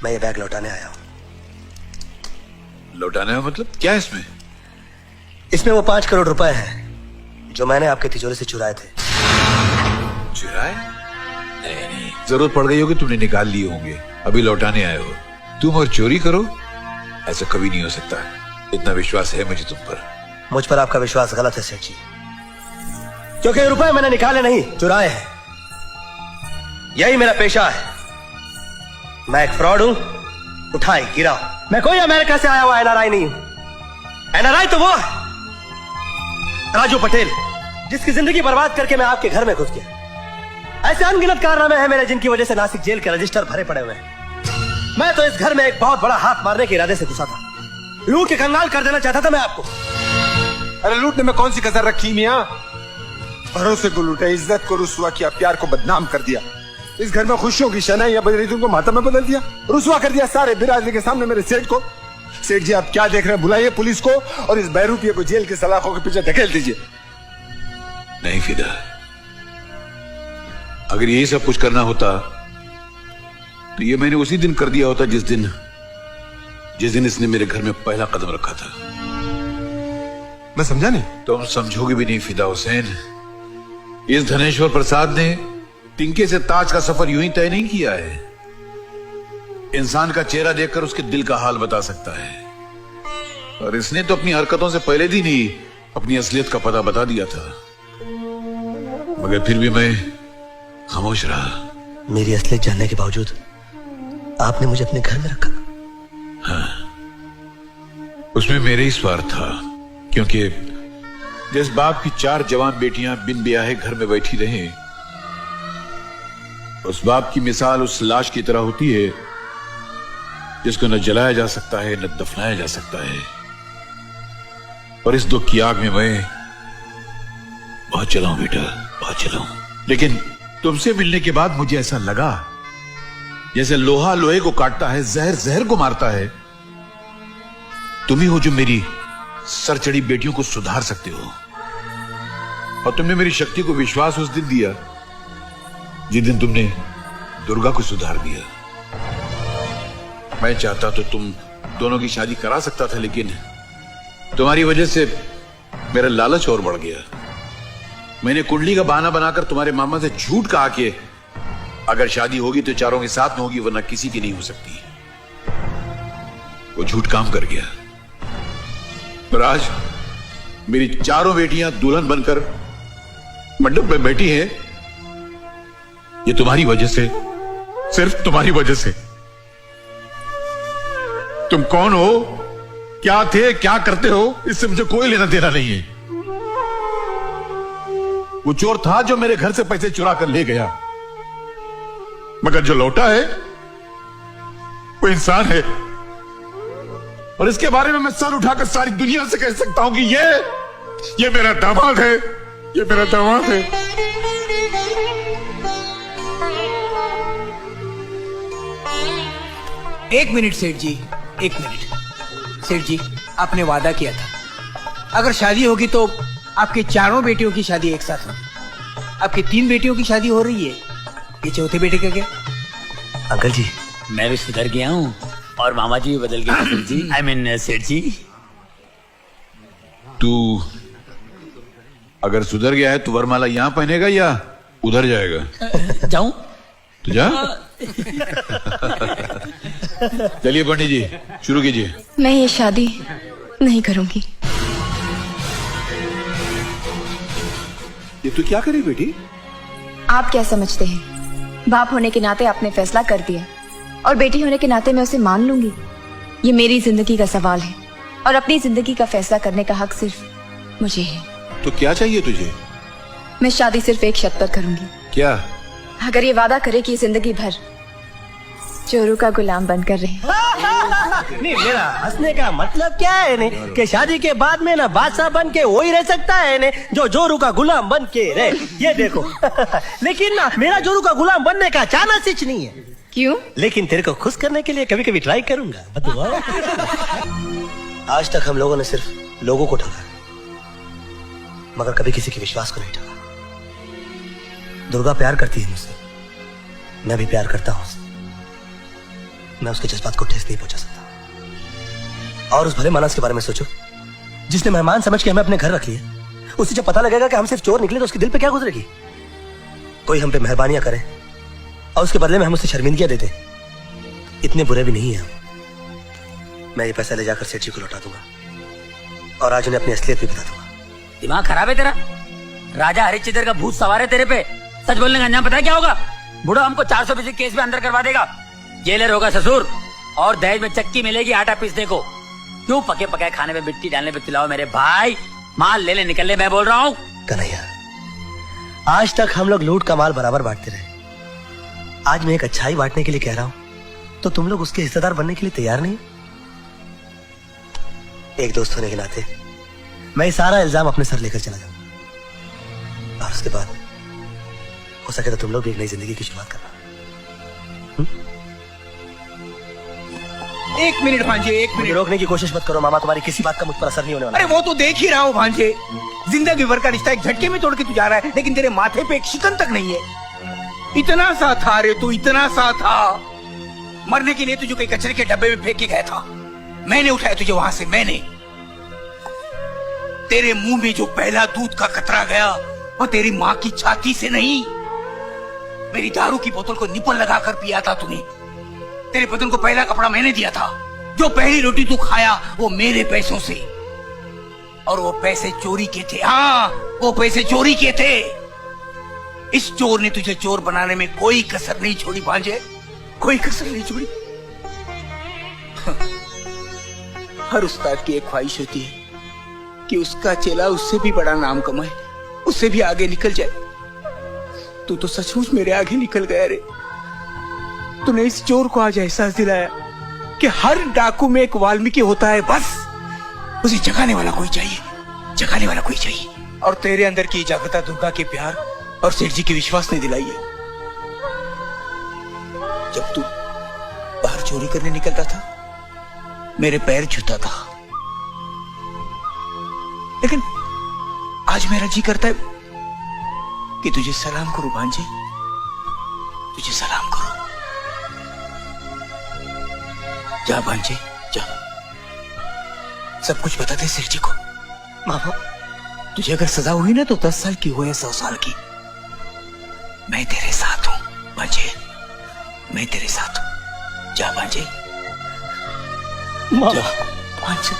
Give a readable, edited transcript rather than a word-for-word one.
मैं ये बैग लौटाने आया हूँ। लौटाने का मतलब क्या है इसमें? इसमें वो 5 करोड़ रुपए हैं जो मैंने आपके तिजोरी से चुराए थे। चुराए? नहीं, जरूरत पड़ गई होगी, तुमने निकाल लिए होंगे, अभी लौटाने आए हो। तुम और चोरी करो, ऐसा कभी नहीं हो सकता। इतना विश्वास है मुझे तुम पर। मुझ पर आपका विश्वास गलत है सेठ जी, क्योंकि ये रुपए मैंने निकाले नहीं, चुराए हैं। यही मेरा पेशा है। मैं एक फ्रॉड हूं, उठाई गिरा। मैं कोई अमेरिका से आया हुआ एनआरआई नहीं हूं। एनआरआई तो वो है राजू पटेल, जिसकी जिंदगी बर्बाद करके मैं आपके घर में घुस गया। ऐसे अनगिनत कारनामे हैं मेरे जिनकी वजह से नासिक जेल के रजिस्टर भरे पड़े हुए हैं। मैं तो इस घर में एक बहुत बड़ा हाथ मारने के इरादे से घुसा था। लूट के कंगाल कर देना चाहता था मैं आपको। अरे लूटने में कौन सी कसर रखी मियां? भरोसे को लूटा, इज्जत को रुसवा किया, प्यार को बदनाम कर दिया। इस घर में खुशियों की शनाइयां बज रही थी, उनको मातम में बदल दिया, रुसवा कर दिया सारे बिरादरी के सामने मेरे सेठ को। सेठ जी आप क्या देख रहे हैं? बुलाइए पुलिस को और इस बहरूपिये को जेल के सलाखों के पीछे धकेल दीजिए। नहीं फिदा, अगर यही सब कुछ करना होता तो ये मैंने उसी दिन कर दिया होता जिस दिन इसने मेरे घर में पहला कदम रखा था। मैं समझा नहीं। तुम समझोगे भी नहीं फिदा हुसैन। इस धनेश्वर प्रसाद ने टिंके से ताज का सफर यूं ही तय नहीं किया है। इंसान का चेहरा देखकर उसके दिल का हाल बता सकता है, और इसने तो अपनी हरकतों से पहले दिन ही अपनी असलियत का पता बता दिया था। मगर फिर भी मैं खामोश रहा। मेरी असलियत जानने के बावजूद आपने मुझे अपने घर में रखा। हाँ, उसमें मेरे ही स्वार्थ था, क्योंकि जिस बाप की 4 जवान बेटियां बिन ब्याहे घर में बैठी रहें, उस बाप की मिसाल उस लाश की तरह होती है जिसको न जलाया जा सकता है न दफनाया जा सकता है। और इस दुख की आग में मैं बहुत चला हूं बेटा, बहुत चला हूं। लेकिन तुमसे मिलने के बाद मुझे ऐसा लगा जैसे लोहा लोहे को काटता है, जहर जहर को मारता है। तुम ही हो जो मेरी सर चढ़ी बेटियों को सुधार सकते हो। और तुमने मेरी शक्ति को विश्वास उस दिन दिया जिस दिन तुमने दुर्गा को सुधार दिया। मैं चाहता तो तुम दोनों की शादी करा सकता था, लेकिन तुम्हारी वजह से मेरा लालच और बढ़ गया। मैंने कुंडली का बहाना बनाकर तुम्हारे मामा से झूठ कहा कि अगर शादी होगी तो चारों के साथ में होगी, वरना किसी की नहीं हो सकती। वो झूठ काम कर गया। पर आज मेरी चारों बेटियां दुल्हन बनकर मंडप में बैठी हैं, ये तुम्हारी वजह से, सिर्फ तुम्हारी वजह से। तुम कौन हो, क्या थे, क्या करते हो, इससे मुझे कोई लेना देना नहीं है। वो चोर था जो मेरे घर से पैसे चुरा कर ले गया, मगर जो लौटा है वो इंसान है। और इसके बारे में मैं सर उठाकर सारी दुनिया से कह सकता हूं कि ये मेरा दामाद है, ये मेरा दामाद है। एक मिनट सेठ जी, एक मिनट। सेठ जी, आपने वादा किया था अगर शादी होगी तो आपके चारों बेटियों की शादी एक साथ होगी। आपकी 3 बेटियों की शादी हो रही है, ये चौथे बेटे का क्या? अंकल जी, मैं भी सुधर गया हूँ और मामा जी भी बदल गए कपिल जी, आई मीन सेठ जी। तू अगर सुधर गया है तो वरमाला यहां पहनेगा या उधर जाएगा? जाऊं? तो जा। चलिए पंडित जी, शुरू कीजिए। मैं ये शादी नहीं करूंगी। ये तू क्या करी बेटी? आप क्या समझते हैं? बाप होने के नाते आपने फैसला कर दिया और बेटी होने के नाते मैं उसे मान लूंगी। ये मेरी जिंदगी का सवाल है और अपनी जिंदगी का फैसला करने का हक सिर्फ मुझे है। तो क्या चाहिए तुझे? मैं शादी सिर्फ एक शर्त पर करूंगी। क्या? अगर ये वादा करे कि जिंदगी भर चोरों का गुलाम बनकर रहे। नहीं, मेरा हंसने का मतलब क्या है ने कि शादी के बाद में ना बादशाह बन के वही रह सकता है ने जो जोरू का गुलाम बन के रहे। ये देखो लेकिन ना मेरा जोरू का गुलाम बनने का चांस ही नहीं है। क्यों? लेकिन तेरे को खुश करने के लिए कभी कभी ट्राई करूंगा। बता। आज तक हम लोगों ने सिर्फ लोगों को ठगा, मगर कभी किसी के विश्वास को नहीं ठगा। दुर्गा प्यार करती है मुझसे, मैं भी प्यार करता हूँ उससे। मैं उसके जज्बात को ठेस नहीं पहुंचा सकता। और उस भले मानस के बारे में सोचो जिसने मेहमान समझ के हमें अपने घर रख लिया। उसे जब पता लगेगा कि हम सिर्फ चोर निकले तो उसके दिल पे क्या गुजरेगी। कोई हम पे मेहरबानियां करे और उसके बदले में हम उसे शर्मिंदगियां देते, इतने बुरे भी नहीं है हम। मैं ये पैसा ले जाकर सेठ जी को लौटा दूंगा और आज उन्हें अपनी असलियत भी बता दूंगा। दिमाग खराब है तेरा? राजा हरिश्चंद्र का भूत सवार है तेरे पे। सच बोलने का अंजाम पता है क्या होगा? बूढ़ा हमको 400 केस में अंदर करवा देगा। जेलर होगा ससुर और दहेज में चक्की मिलेगी आटा पीसने को। क्यों पके पकाए खाने में मिट्टी डालने पे चिल्लाओ मेरे भाई? माल ले ले निकल ले, मैं बोल रहा हूँ। कन्हैया, आज तक हम लोग लूट का माल बराबर बांटते रहे। आज मैं एक अच्छाई बांटने के लिए कह रहा हूं तो तुम लोग उसके हिस्सेदार बनने के लिए तैयार नहीं? एक दोस्त होने के नाते मैं ये सारा इल्जाम अपने सर लेकर चला जाऊंगा और उसके बाद हो सके तो तुम लोग भी एक नई जिंदगी की शुरुआत करना। एक मिनट भांजे, एक मुझे मिनट। रोकने की कोशिश मत करो मामा, तुम्हारी किसी बात का मुझ पर असर नहीं होने वाला। अरे वो तो देख ही रहा हूँ भांजे, जिंदगी भर का रिश्ता एक झटके में तोड़ के तू जा रहा है, लेकिन तेरे माथे पे एक शिकन तक नहीं है। इतना सा था रे तू, इतना सा था। मरने के लिए तुझे कोई कचरे के डब्बे में फेंक के गया था, मैंने उठाया तुझे वहां से। मैंने तेरे मुंह में जो पहला दूध का कतरा गया वो तेरी माँ की छाती से नहीं, मेरी दारू की बोतल को निपल लगाकर पिया था तूने। तेरे बदन को पहला कपड़ा मैंने दिया था। जो पहली रोटी तू खाया वो मेरे पैसों से, और वो पैसे चोरी के थे। हाँ, वो पैसे चोरी के थे। इस चोर ने तुझे चोर बनाने में कोई कसर नहीं छोड़ी भांजे, कोई कसर नहीं छोड़ी। हर उस्ताद की एक ख्वाहिश होती है कि उसका चेला उससे भी बड़ा नाम कमाए, उससे भी आगे निकल जाए। तू तो सचमुच मेरे आगे निकल गया रे। तूने इस चोर को आज एहसास दिलाया कि हर डाकू में एक वाल्मीकि होता है, बस उसे जगाने वाला कोई चाहिए, जगाने वाला कोई चाहिए। और तेरे अंदर की जागृता दुर्गा के प्यार और सेठ जी के विश्वास ने दिलाई है। जब तू बाहर चोरी करने निकलता था मेरे पैर छूता था, लेकिन आज मेरा जी करता है कि तुझे सलाम करूं भांजे, तुझे सलाम करूं। जा भांजे जा, सब कुछ बता दे सेठ जी को। मामा, तुझे अगर सजा हुई ना तो 10 साल की हो या 100 साल की, मैं तेरे साथ हूं भांजे, मैं तेरे साथ हूं। जा भांजे, मामा। जा भांजे।